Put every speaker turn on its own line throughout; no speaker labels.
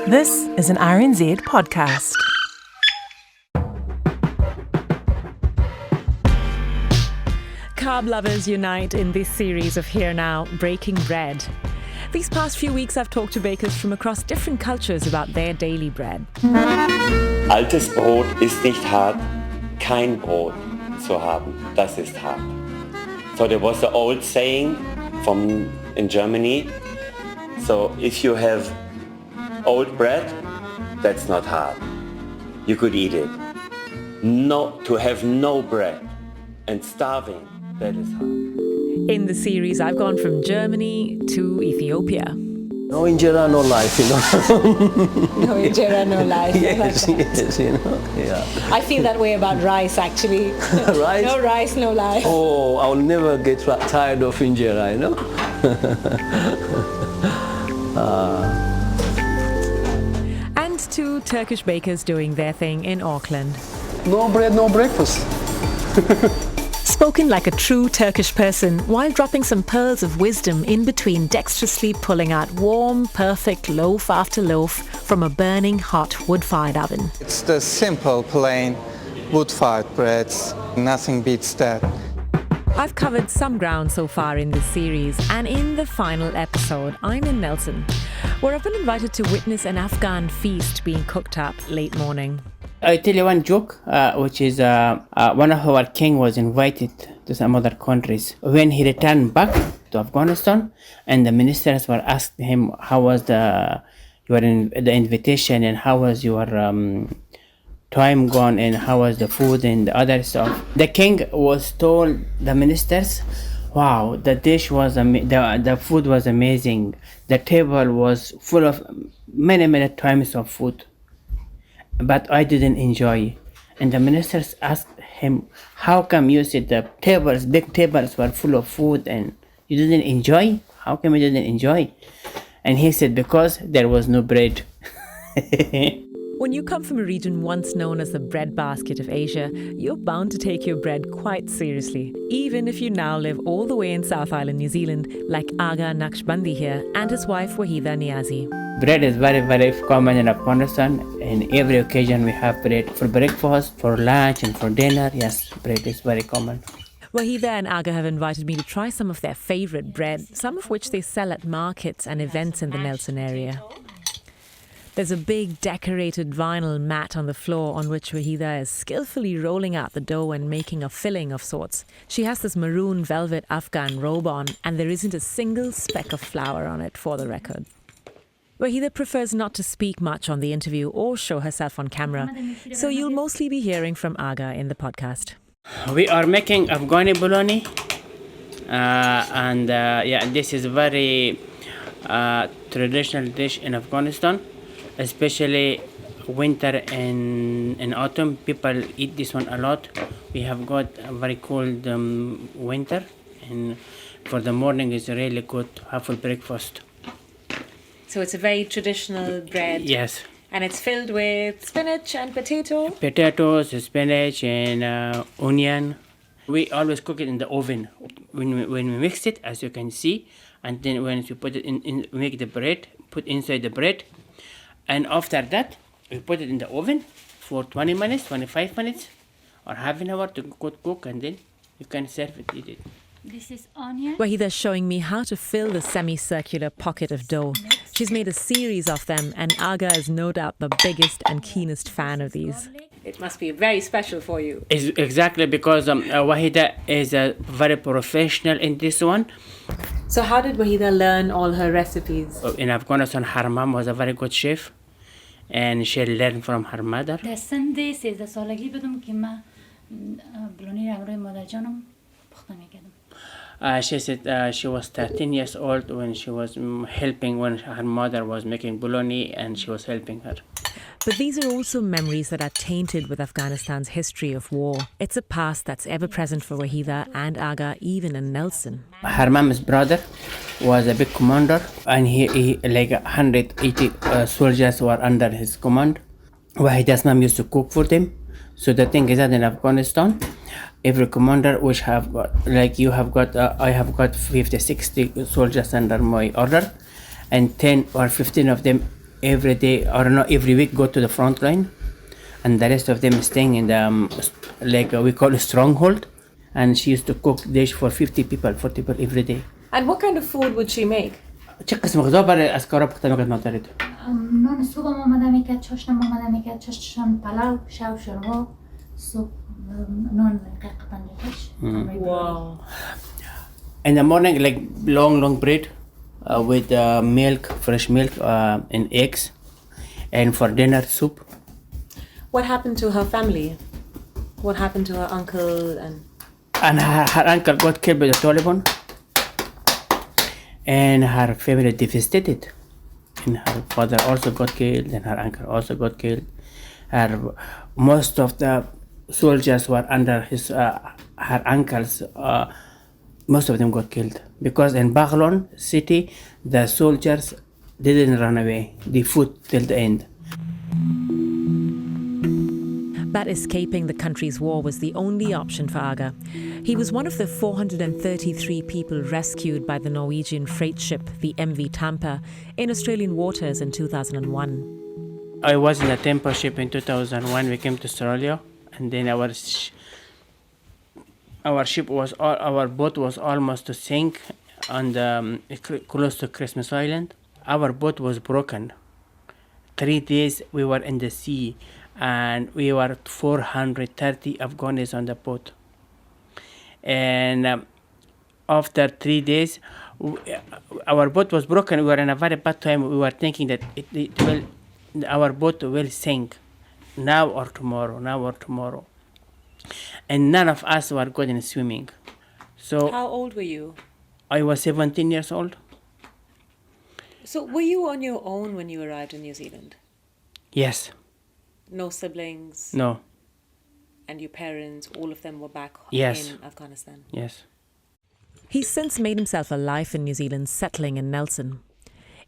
This is an RNZ podcast. Carb lovers unite in this series of Here Now, Breaking Bread. These past few weeks I've talked to bakers from across different cultures about their daily bread.
Altes Brot ist nicht hart, kein Brot zu haben, das ist hart. So there was the old saying in Germany, so if you have old bread, that's not hard. You could eat it. To have no bread and starving, that is hard.
In the series, I've gone from Germany to Ethiopia.
No injera, no life,
No injera, no life.
Yes,
I like that.
Yeah.
I feel that way about rice, actually.
Rice?
No rice, no life.
Oh, I'll never get tired of injera,
And two Turkish bakers doing their thing in Auckland.
No bread, no breakfast.
Spoken like a true Turkish person while dropping some pearls of wisdom in between dexterously pulling out warm, perfect loaf after loaf from a burning hot wood-fired oven.
It's the simple, plain, wood-fired breads. Nothing beats that.
I've covered some ground so far in this series, and in the final episode, I'm in Nelson, where I've been invited to witness an Afghan feast being cooked up late morning.
I tell you one joke, which is one of our king was invited to some other countries. When he returned back to Afghanistan, and the ministers were asking him how was the invitation and how was your time gone and how was the food and the other stuff. The king was told the ministers, wow, the dish was the food was amazing. The table was full of many times of food. But I didn't enjoy. And the ministers asked him, how come you said the tables, big tables were full of food and you didn't enjoy? How come you didn't enjoy? And he said, because there was no bread.
When you come from a region once known as the breadbasket of Asia, you're bound to take your bread quite seriously, even if you now live all the way in South Island, New Zealand, like Agha Naqshbandi here and his wife Wahida Niazi.
Bread is very common in Afghanistan. In every occasion we have bread for breakfast, for lunch and for dinner. Yes, bread is very common.
Wahida and Agha have invited me to try some of their favourite bread, some of which they sell at markets and events in the Nelson area. There's a big decorated vinyl mat on the floor on which Wahida is skillfully rolling out the dough and making a filling of sorts. She has this maroon velvet Afghan robe on, and there isn't a single speck of flour on it, for the record. Wahida prefers not to speak much on the interview or show herself on camera, so you'll mostly be hearing from Agha in the podcast.
We are making Afghani bologna, and this is a very traditional dish in Afghanistan, especially winter and in autumn. People eat this one a lot. We have got a very cold winter, and for the morning it's really good to have for breakfast.
So it's a very traditional bread.
Yes.
And it's filled with spinach and potato.
Potatoes, spinach, and onion. We always cook it in the oven. When we mix it, as you can see, and then when you put it in make the bread, put inside the bread, and after that, we put it in the oven for 20 minutes, 25 minutes, or half an hour to cook, and then you can serve it, eat it.
This is onion.
Wahida's showing me how to fill the semicircular pocket of dough. She's made a series of them, and Agha is no doubt the biggest and keenest fan of these.
It must be very special for you.
It's exactly because Wahida is a very professional in this one.
So how did Wahida learn all her recipes?
In Afghanistan, her mom was a very good chef, and she learned from her mother.
The Sunday says the solagi بدم که من بلونی رامروی مادر جانم پخته میکردم.
She said she was 13 years old when she was helping when her mother was making bologna, and she was helping her.
But these are also memories that are tainted with Afghanistan's history of war. It's a past that's ever present for Wahida and Agha, even in Nelson.
Her mom's brother was a big commander, and he like 180 soldiers were under his command. Wahida's mom used to cook for them. So the thing is that in Afghanistan, every commander which have got, like you have got, I have got 50, 60 soldiers under my order, and 10 or 15 of them every day or not every week go to the front line, and the rest of them staying in the we call a stronghold. And she used to cook dish for 50 people, 40 people every day.
And what kind of food would she make?
چقسم غذا برای اسکارا پختن وقت ناتریدو.
نان صبح آماده میکرد، چاشتم آماده میکرد، چاشتشان پلاو، شب شوروا، صبح نان قطع.
Wow.
In the morning, like long bread with milk, fresh milk and eggs, and for dinner soup.
What happened to her family? What happened to her uncle and...
And her uncle got killed by the Taliban, and her family devastated. And her father also got killed, and her uncle also got killed. Most of the soldiers were under her uncle's. Most of them got killed because in Baghlan city, the soldiers didn't run away. They fought till the end.
But escaping the country's war was the only option for Agha. He was one of the 433 people rescued by the Norwegian freight ship, the MV Tampa, in Australian waters in 2001.
I was in a Tampa ship in 2001. We came to Australia, and then our boat was almost to sink on the close to Christmas Island. Our boat was broken. 3 days we were in the sea, and we were 430 Afghans on the boat. And after 3 days, our boat was broken. We were in a very bad time. We were thinking that our boat will sink now or tomorrow. And none of us were good in swimming. So
How old were you?
I was 17 years old.
So were you on your own when you arrived in New Zealand?
Yes.
No siblings?
No.
And your parents, all of them were back
Yes.
in Afghanistan?
Yes.
He's since made himself a life in New Zealand, settling in Nelson.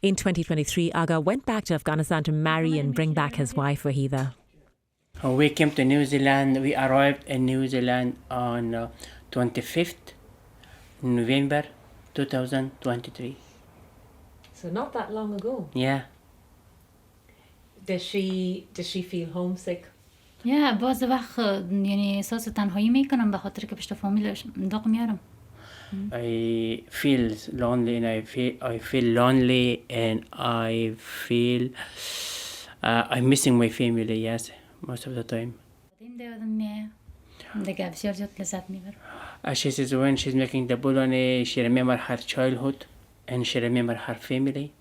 In 2023, Agha went back to Afghanistan to marry and bring back his wife, Wahida.
We came to New Zealand. We arrived in New Zealand on 25th November 2023.
So not that long ago.
Yeah.
Does she feel homesick?
یا باز وقت یعنی احساس تنهایی میکنم به خاطر که پشت فامیلش داغ میارم.
I feel lonely, and I feel lonely, and I feel I'm missing my family. Yes, most of the time.
این دیادم میه دیگه بسیار زیاد لذت میبرم.
She says when she's making the bologna, she remember her childhood, and she remember her family,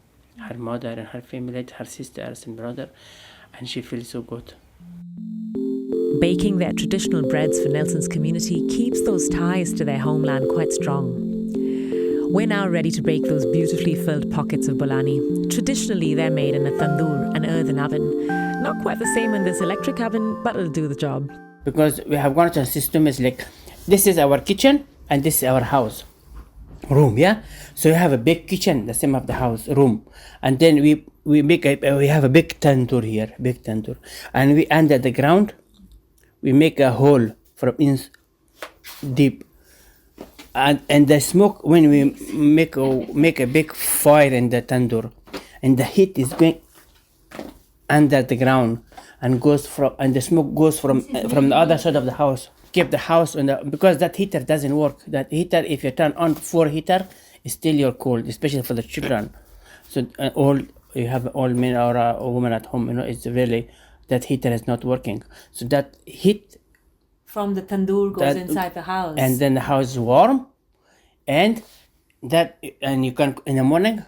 her mother and her family, her sisters and brother, and she feels so good.
Baking their traditional breads for Nelson's community keeps those ties to their homeland quite strong. We're now ready to bake those beautifully filled pockets of bolani. Traditionally, they're made in a tandoor, an earthen oven. Not quite the same in this electric oven, but it'll do the job.
Because we have gone to a system is like, this is our kitchen and this is our house room, yeah. So you have a big kitchen, the same of the house room, and then we have a big tandoor here, and we under the ground. We make a hole from in deep, and the smoke when we make a big fire in the tandoor, and the heat is going under the ground and the smoke goes from the other side of the house. Keep the house because that heater doesn't work. That heater, if you turn on 4 heater, still you're cold, especially for the children. So you have old men or a woman at home, it's really. That heater is not working. So that heat
From the tandoor goes inside the house.
And then the house is warm, and you can in the morning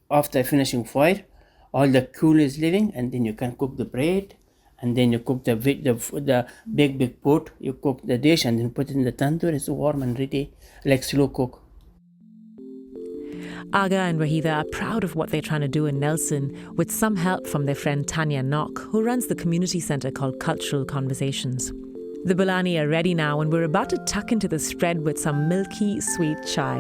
after finishing fire, all the cool is leaving, and then you can cook the bread, and then you cook the big pot. You cook the dish and then put it in the tandoor. It's warm and ready, like slow cook.
Agha and Wahida are proud of what they're trying to do in Nelson, with some help from their friend Tanya Nock, who runs the community centre called Cultural Conversations. The bolani are ready now, and we're about to tuck into the spread with some milky, sweet chai.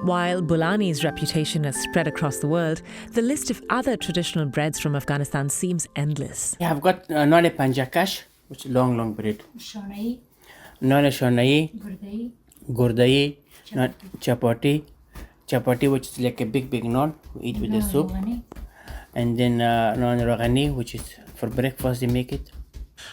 While bolani's reputation has spread across the world, the list of other traditional breads from Afghanistan seems endless.
We have got nane panjakash, which is long bread.
شانایی،
Nane shonai,
گردایی،
gurdai, chapati, which is like a big naan we eat with the soup. and then rogani, which is for breakfast they make it.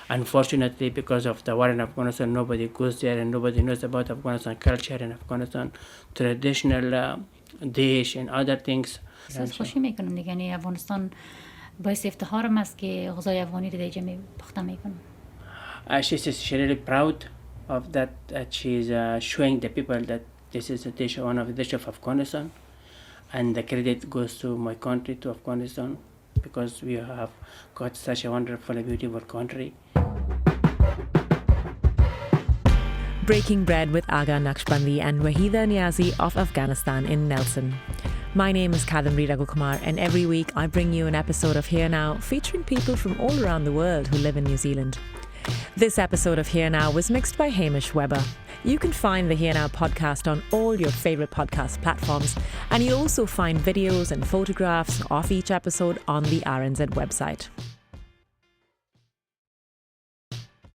Unfortunately, because of the war in Afghanistan, nobody goes there and nobody knows about Afghanistan culture and Afghanistan traditional dish and other things.
احساس خوشی میکنم دیگه، یعنی افغانستان باعث افتخارم است که غذای افغانی رو دیگه پخته میکنم.
She's really proud of that she's showing the people that this is a dish, one of the dish of Afghanistan, and the credit goes to my country, to Afghanistan, because we have got such a wonderful, beautiful country.
Breaking bread with Agha Naqshbandi and Wahida Niazi of Afghanistan in Nelson. My name is Kadambari Raghukumar, and every week I bring you an episode of Here Now featuring people from all around the world who live in New Zealand. This episode of Here Now was mixed by Hamish Webber. You can find the Here Now podcast on all your favourite podcast platforms, and you'll also find videos and photographs of each episode on the RNZ website.